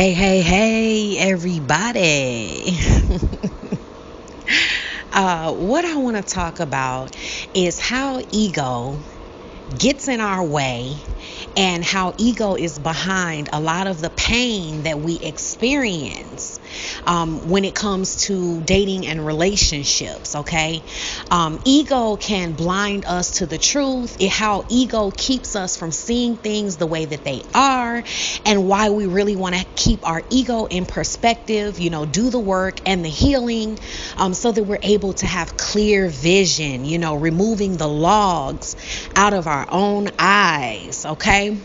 Hey, everybody. What I want to talk about is how ego gets in our way and how ego is behind a lot of the pain that we experience when it comes to dating and relationships. Okay, ego can blind us to the truth. How ego keeps us from seeing things the way that they are, and why we really want to keep our ego in perspective, do the work and the healing, so that we're able to have clear vision, removing the logs out of our own eyes. Okay.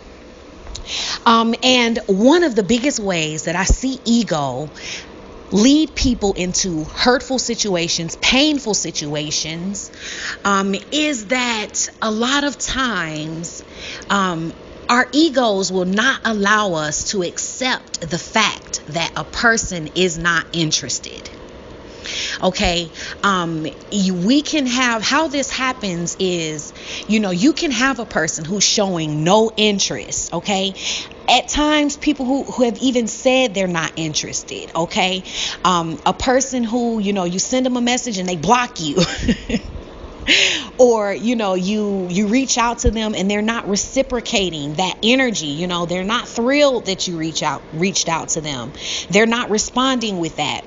And one of the biggest ways that I see ego lead people into hurtful situations, painful situations, is that a lot of times our egos will not allow us to accept the fact that a person is not interested. Okay, we can have, how this happens is, you can have a person who's showing no interest. Okay, at times people who have even said they're not interested. Okay, a person who, you send them a message and they block you. Or you reach out to them and they're not reciprocating that energy. They're not thrilled that you reached out to them. They're not responding with that.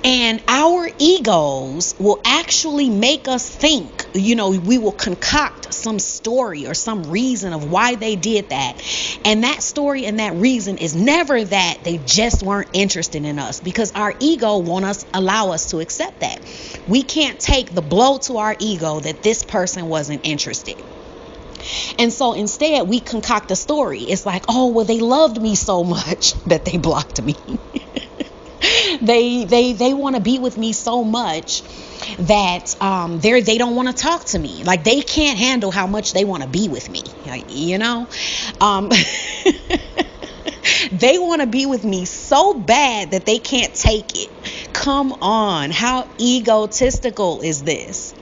And our egos will actually make us think, we will concoct some story or some reason of why they did that. And that story and that reason is never that they just weren't interested in us, because our ego won't allow us to accept that. We can't take the blow to our ego that this person wasn't interested. And so instead we concoct a story. It's like, oh, well, they loved me so much that they blocked me. They want to be with me so much that they don't want to talk to me. Like, they can't handle how much they want to be with me. They want to be with me so bad that they can't take it. Come on, how egotistical is this?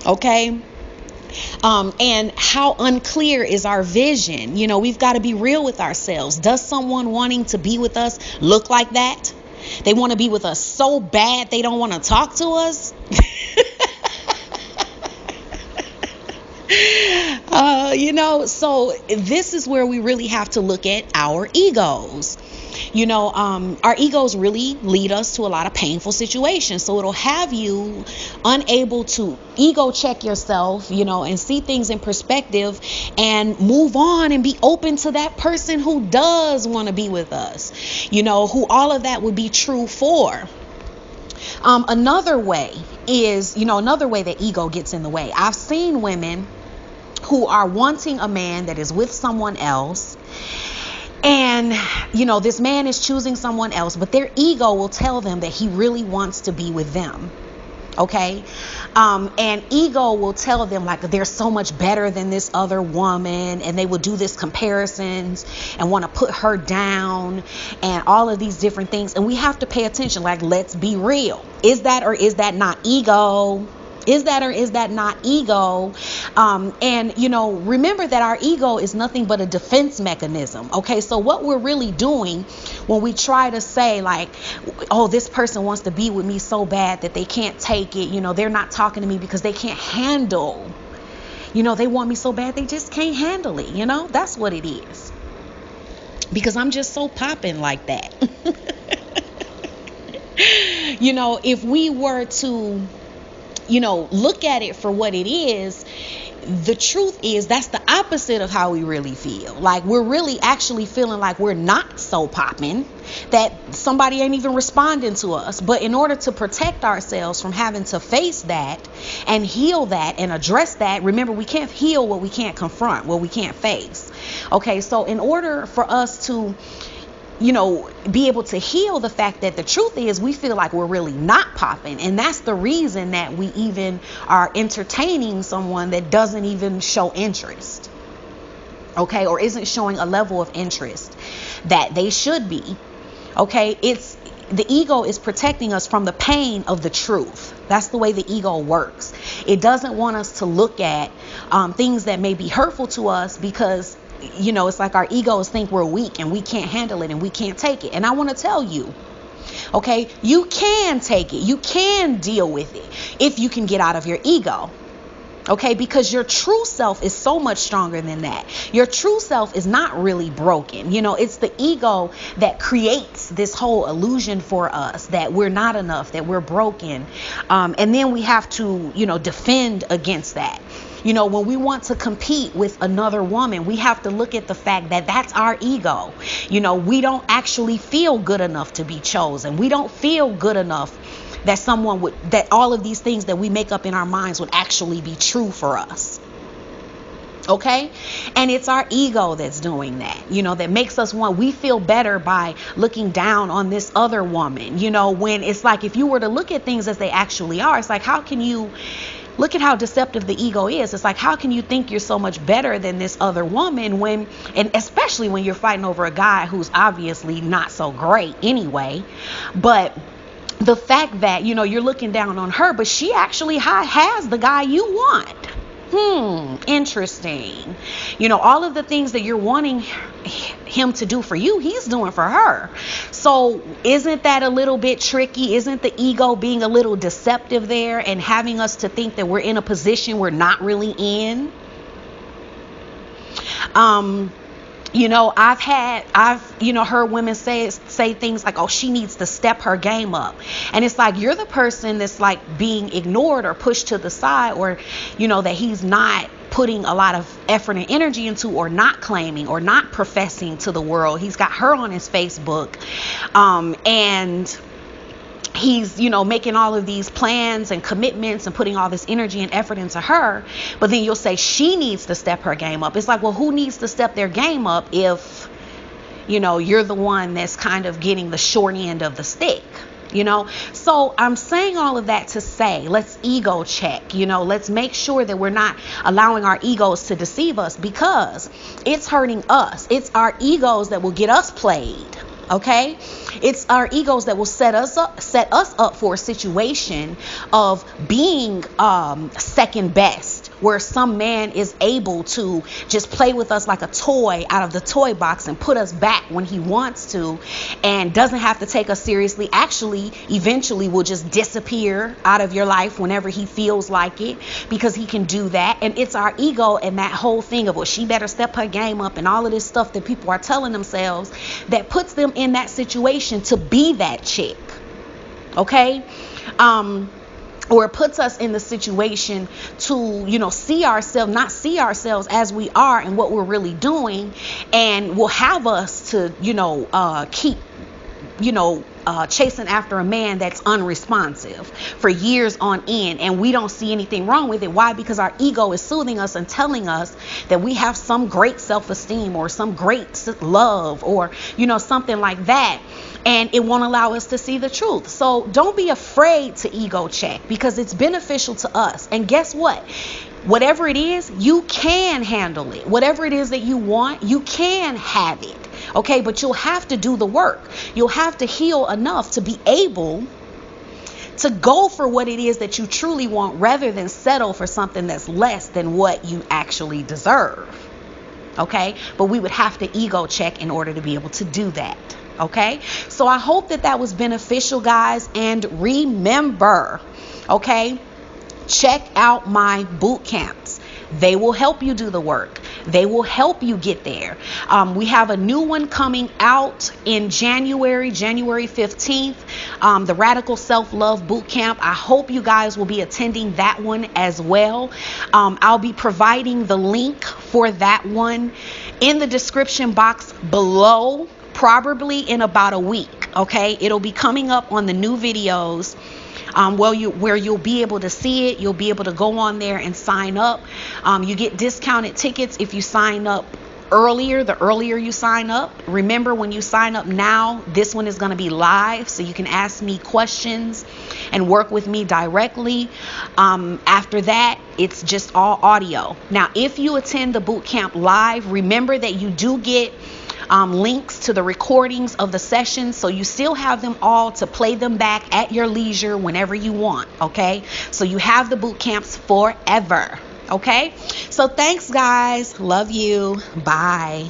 Okay. And how unclear is our vision? We've got to be real with ourselves. Does someone wanting to be with us look like that? They want to be with us so bad they don't want to talk to us. So this is where we really have to look at our egos. Our egos really lead us to a lot of painful situations. So it'll have you unable to ego check yourself, and see things in perspective and move on and be open to that person who does want to be with us, who all of that would be true for. Another way that ego gets in the way. I've seen women who are wanting a man that is with someone else. And, this man is choosing someone else, but their ego will tell them that he really wants to be with them. Okay. And ego will tell them like they're so much better than this other woman, and they will do this comparisons and want to put her down and all of these different things. And we have to pay attention. Like, let's be real. Is that or is that not ego? Is that or is that not ego? And remember that our ego is nothing but a defense mechanism. Okay, so what we're really doing when we try to say like, oh, this person wants to be with me so bad that they can't take it. They're not talking to me because they can't handle. They want me so bad they just can't handle it. That's what it is. Because I'm just so popping like that. If we were to look at it for what it is, the truth is that's the opposite of how we really feel. Like, we're really actually feeling like we're not so popping, that somebody ain't even responding to us. But in order to protect ourselves from having to face that and heal that and address that, remember, we can't heal what we can't confront, what we can't face. Okay, so in order for us to be able to heal the fact that the truth is we feel like we're really not popping. And that's the reason that we even are entertaining someone that doesn't even show interest. Okay, or isn't showing a level of interest that they should be. Okay, the ego is protecting us from the pain of the truth. That's the way the ego works. It doesn't want us to look at things that may be hurtful to us, because it's like our egos think we're weak and we can't handle it and we can't take it. And I want to tell you, okay, you can take it. You can deal with it if you can get out of your ego. Okay, because your true self is so much stronger than that. Your true self is not really broken. It's the ego that creates this whole illusion for us that we're not enough, that we're broken. And then we have to, defend against that. When we want to compete with another woman, we have to look at the fact that that's our ego. We don't actually feel good enough to be chosen. We don't feel good enough that all of these things that we make up in our minds would actually be true for us. Okay? And it's our ego that's doing that, that makes us we feel better by looking down on this other woman, when it's like, if you were to look at things as they actually are, it's like, how can you look at how deceptive the ego is? It's like, how can you think you're so much better than this other woman and especially when you're fighting over a guy who's obviously not so great anyway, but the fact that, you're looking down on her, but she actually has the guy you want. Interesting. All of the things that you're wanting him to do for you, he's doing for her. So isn't that a little bit tricky? Isn't the ego being a little deceptive there and having us to think that we're in a position we're not really in? I've heard women say things like, oh, she needs to step her game up. And it's like, you're the person that's like being ignored or pushed to the side, or, that he's not putting a lot of effort and energy into, or not claiming or not professing to the world. He's got her on his Facebook. And he's, making all of these plans and commitments and putting all this energy and effort into her. But then you'll say she needs to step her game up. It's like, well, who needs to step their game up if, you're the one that's kind of getting the short end of the stick? So I'm saying all of that to say, let's ego check, let's make sure that we're not allowing our egos to deceive us, because it's hurting us. It's our egos that will get us played. Okay, it's our egos that will set us up for a situation of being second best, where some man is able to just play with us like a toy out of the toy box and put us back when he wants to, and doesn't have to take us seriously. Actually, eventually will just disappear out of your life whenever he feels like it, because he can do that. And it's our ego and that whole thing of, well, she better step her game up and all of this stuff that people are telling themselves that puts them in that situation to be that chick. Okay? Or it puts us in the situation to, not see ourselves as we are and what we're really doing, and will have us to, keep, chasing after a man that's unresponsive for years on end, and we don't see anything wrong with it. Why? Because our ego is soothing us and telling us that we have some great self-esteem or some great love or, something like that. And it won't allow us to see the truth. So don't be afraid to ego check, because it's beneficial to us. And guess what? Whatever it is, you can handle it. Whatever it is that you want, you can have it. Okay, but you'll have to do the work. You'll have to heal enough to be able to go for what it is that you truly want, rather than settle for something that's less than what you actually deserve. Okay, but we would have to ego check in order to be able to do that. Okay, so I hope that was beneficial, guys. And remember, okay, check out my boot camps. They will help you do the work. They will help you get there. We have a new one coming out in January 15th, the Radical Self-Love Boot Camp. I hope you guys will be attending that one as well. I'll be providing the link for that one in the description box below, probably in about a week. Okay, it'll be coming up on the new videos. Where you'll be able to see it. You'll be able to go on there and sign up. You get discounted tickets if you sign up earlier. The earlier you sign up. Remember, when you sign up now, this one is going to be live, so you can ask me questions and work with me directly. After that, it's just all audio. Now, if you attend the boot camp live, remember that you do get links to the recordings of the sessions, so you still have them all to play them back at your leisure whenever you want. Okay, so you have the boot camps forever. Okay? So thanks, guys. Love you. Bye.